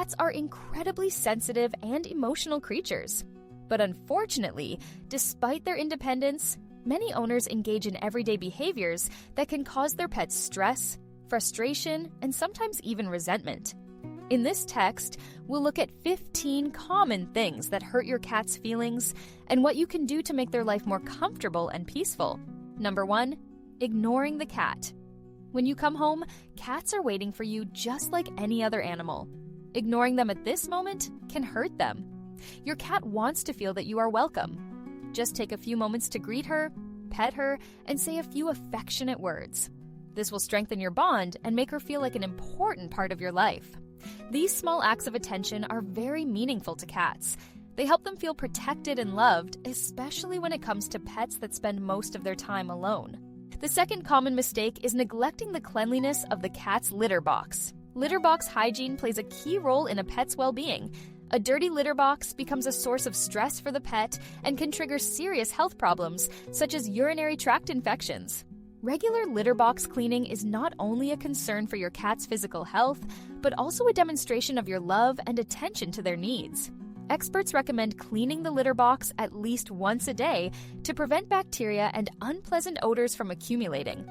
Cats are incredibly sensitive and emotional creatures. But unfortunately, despite their independence, many owners engage in everyday behaviors that can cause their pets stress, frustration, and sometimes even resentment. In this text, we'll look at 15 common things that hurt your cat's feelings and what you can do to make their life more comfortable and peaceful. Number 1, ignoring the cat. When you come home, cats are waiting for you just like any other animal. Ignoring them at this moment can hurt them. Your cat wants to feel that you are welcome. Just take a few moments to greet her, pet her, and say a few affectionate words. This will strengthen your bond and make her feel like an important part of your life. These small acts of attention are very meaningful to cats. They help them feel protected and loved, especially when it comes to pets that spend most of their time alone. The second common mistake is neglecting the cleanliness of the cat's litter box. Litter box hygiene plays a key role in a pet's well-being. A dirty litter box becomes a source of stress for the pet and can trigger serious health problems, such as urinary tract infections. Regular litter box cleaning is not only a concern for your cat's physical health, but also a demonstration of your love and attention to their needs. Experts recommend cleaning the litter box at least once a day to prevent bacteria and unpleasant odors from accumulating.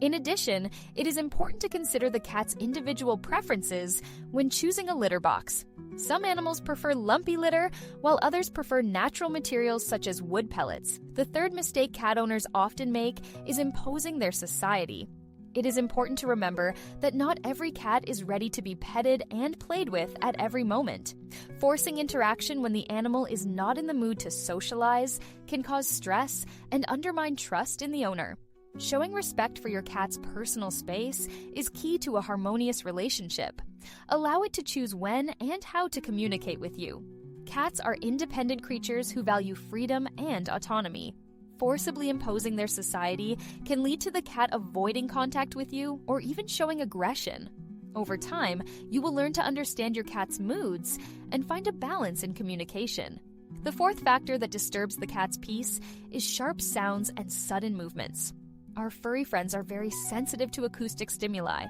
In addition, it is important to consider the cat's individual preferences when choosing a litter box. Some animals prefer lumpy litter, while others prefer natural materials such as wood pellets. The third mistake cat owners often make is imposing their society. It is important to remember that not every cat is ready to be petted and played with at every moment. Forcing interaction when the animal is not in the mood to socialize can cause stress and undermine trust in the owner. Showing respect for your cat's personal space is key to a harmonious relationship. Allow it to choose when and how to communicate with you. Cats are independent creatures who value freedom and autonomy. Forcibly imposing their society can lead to the cat avoiding contact with you or even showing aggression. Over time, you will learn to understand your cat's moods and find a balance in communication. The fourth factor that disturbs the cat's peace is sharp sounds and sudden movements. Our furry friends are very sensitive to acoustic stimuli.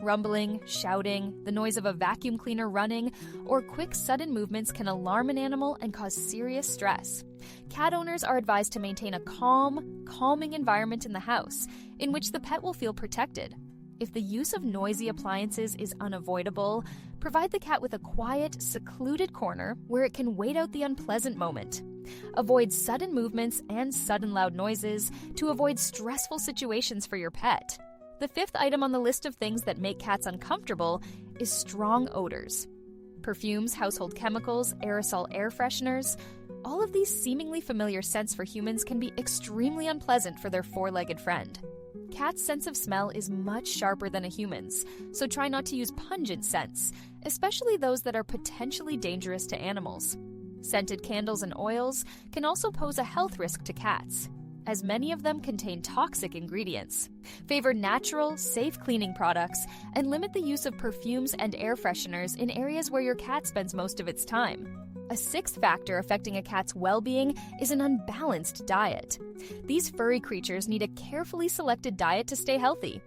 Rumbling, shouting, the noise of a vacuum cleaner running, or quick sudden movements can alarm an animal and cause serious stress. Cat owners are advised to maintain a calming environment in the house, in which the pet will feel protected. If the use of noisy appliances is unavoidable, provide the cat with a quiet, secluded corner where it can wait out the unpleasant moment. Avoid sudden movements and sudden loud noises to avoid stressful situations for your pet. The fifth item on the list of things that make cats uncomfortable is strong odors. Perfumes, household chemicals, aerosol air fresheners, all of these seemingly familiar scents for humans can be extremely unpleasant for their four-legged friend. Cats' sense of smell is much sharper than a human's, so try not to use pungent scents, especially those that are potentially dangerous to animals. Scented candles and oils can also pose a health risk to cats, as many of them contain toxic ingredients. Favor natural, safe cleaning products and limit the use of perfumes and air fresheners in areas where your cat spends most of its time. A sixth factor affecting a cat's well-being is an unbalanced diet. These furry creatures need a carefully selected diet to stay healthy.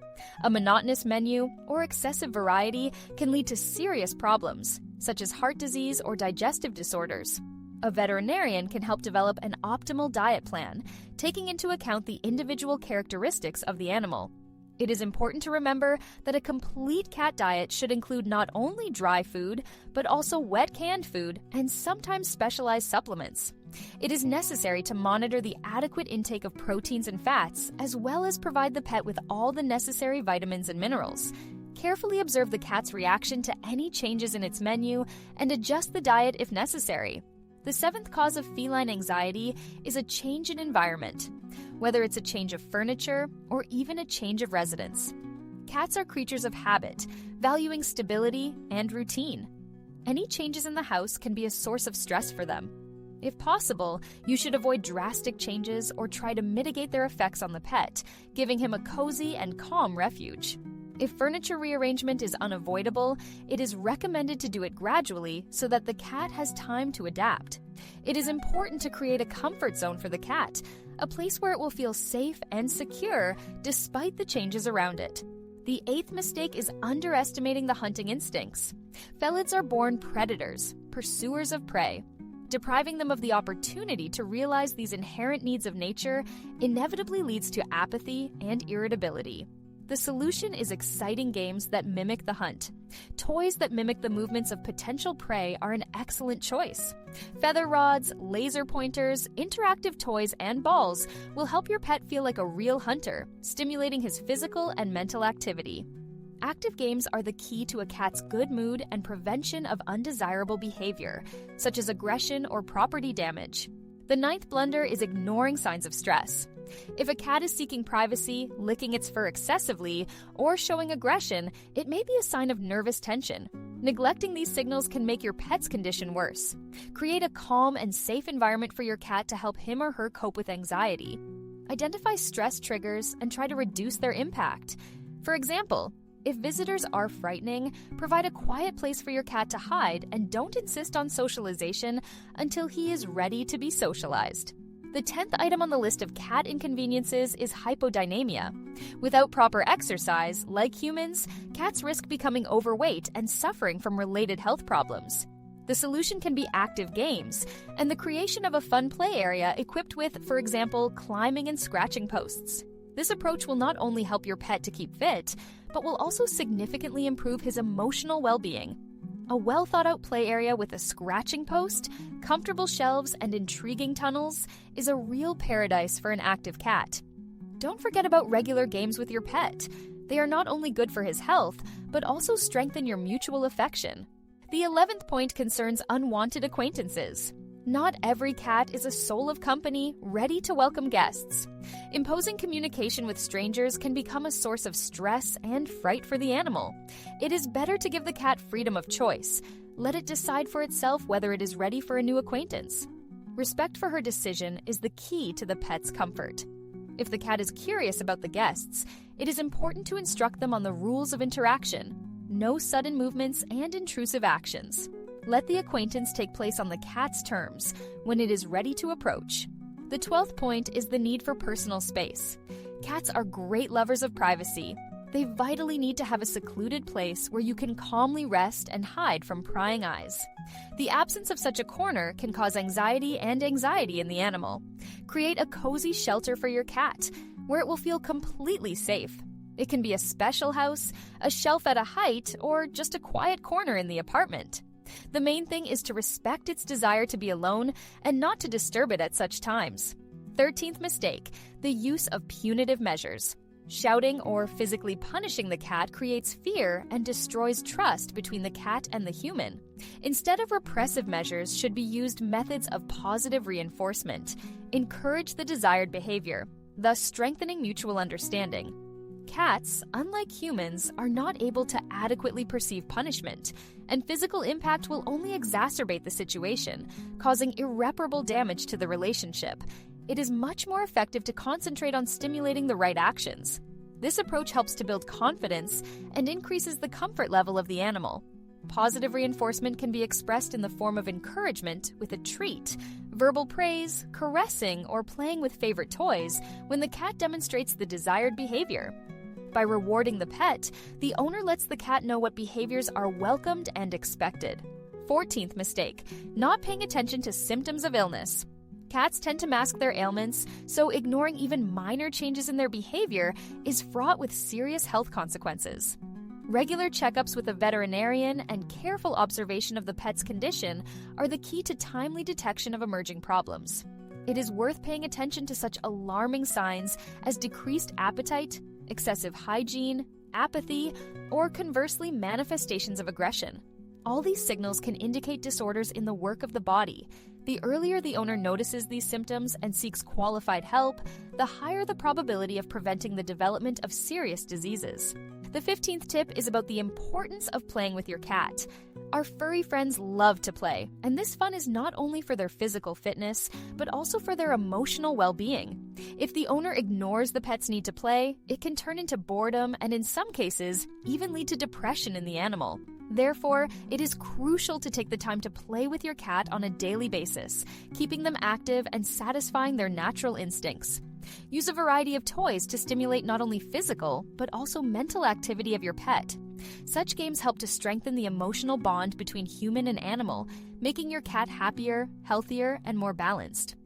A monotonous menu or excessive variety can lead to serious problems, such as heart disease or digestive disorders. A veterinarian can help develop an optimal diet plan, taking into account the individual characteristics of the animal. It is important to remember that a complete cat diet should include not only dry food, but also wet canned food and sometimes specialized supplements. It is necessary to monitor the adequate intake of proteins and fats, as well as provide the pet with all the necessary vitamins and minerals. Carefully observe the cat's reaction to any changes in its menu and adjust the diet if necessary. The seventh cause of feline anxiety is a change in environment, whether it's a change of furniture or even a change of residence. Cats are creatures of habit, valuing stability and routine. Any changes in the house can be a source of stress for them. If possible, you should avoid drastic changes or try to mitigate their effects on the pet, giving him a cozy and calm refuge. If furniture rearrangement is unavoidable, it is recommended to do it gradually so that the cat has time to adapt. It is important to create a comfort zone for the cat, a place where it will feel safe and secure despite the changes around it. The 8th mistake is underestimating the hunting instincts. Felids are born predators, pursuers of prey. Depriving them of the opportunity to realize these inherent needs of nature inevitably leads to apathy and irritability. The solution is exciting games that mimic the hunt. Toys that mimic the movements of potential prey are an excellent choice. Feather rods, laser pointers, interactive toys, and balls will help your pet feel like a real hunter, stimulating his physical and mental activity. Active games are the key to a cat's good mood and prevention of undesirable behavior, such as aggression or property damage. The 9th blunder is ignoring signs of stress. If a cat is seeking privacy, licking its fur excessively, or showing aggression, it may be a sign of nervous tension. Neglecting these signals can make your pet's condition worse. Create a calm and safe environment for your cat to help him or her cope with anxiety. Identify stress triggers and try to reduce their impact. For example, if visitors are frightening, provide a quiet place for your cat to hide and don't insist on socialization until he is ready to be socialized. The 10th item on the list of cat inconveniences is hypodynamia. Without proper exercise, like humans, cats risk becoming overweight and suffering from related health problems. The solution can be active games and the creation of a fun play area equipped with, for example, climbing and scratching posts. This approach will not only help your pet to keep fit, but will also significantly improve his emotional well-being. A well-thought-out play area with a scratching post, comfortable shelves, and intriguing tunnels is a real paradise for an active cat. Don't forget about regular games with your pet. They are not only good for his health, but also strengthen your mutual affection. The 11th point concerns unwanted acquaintances. Not every cat is a soul of company, ready to welcome guests. Imposing communication with strangers can become a source of stress and fright for the animal. It is better to give the cat freedom of choice. Let it decide for itself whether it is ready for a new acquaintance. Respect for her decision is the key to the pet's comfort. If the cat is curious about the guests, it is important to instruct them on the rules of interaction. No sudden movements and intrusive actions. Let the acquaintance take place on the cat's terms when it is ready to approach. The 12th point is the need for personal space. Cats are great lovers of privacy. They vitally need to have a secluded place where you can calmly rest and hide from prying eyes. The absence of such a corner can cause anxiety in the animal. Create a cozy shelter for your cat where it will feel completely safe. It can be a special house, a shelf at a height, or just a quiet corner in the apartment. The main thing is to respect its desire to be alone and not to disturb it at such times. 13th mistake, the use of punitive measures. Shouting or physically punishing the cat creates fear and destroys trust between the cat and the human. Instead of repressive measures should be used methods of positive reinforcement. Encourage the desired behavior, thus strengthening mutual understanding. Cats, unlike humans, are not able to adequately perceive punishment, and physical impact will only exacerbate the situation, causing irreparable damage to the relationship. It is much more effective to concentrate on stimulating the right actions. This approach helps to build confidence and increases the comfort level of the animal. Positive reinforcement can be expressed in the form of encouragement with a treat, verbal praise, caressing, or playing with favorite toys when the cat demonstrates the desired behavior. By rewarding the pet, the owner lets the cat know what behaviors are welcomed and expected. 14th mistake, not paying attention to symptoms of illness. Cats tend to mask their ailments, so ignoring even minor changes in their behavior is fraught with serious health consequences. Regular checkups with a veterinarian and careful observation of the pet's condition are the key to timely detection of emerging problems. It is worth paying attention to such alarming signs as decreased appetite, excessive hygiene, apathy, or conversely manifestations of aggression. All these signals can indicate disorders in the work of the body. The earlier the owner notices these symptoms and seeks qualified help, the higher the probability of preventing the development of serious diseases. The 15th tip is about the importance of playing with your cat. Our furry friends love to play, and this fun is not only for their physical fitness, but also for their emotional well-being. If the owner ignores the pet's need to play, it can turn into boredom and in some cases, even lead to depression in the animal. Therefore, it is crucial to take the time to play with your cat on a daily basis, keeping them active and satisfying their natural instincts. Use a variety of toys to stimulate not only physical, but also mental activity of your pet. Such games help to strengthen the emotional bond between human and animal, making your cat happier, healthier, and more balanced.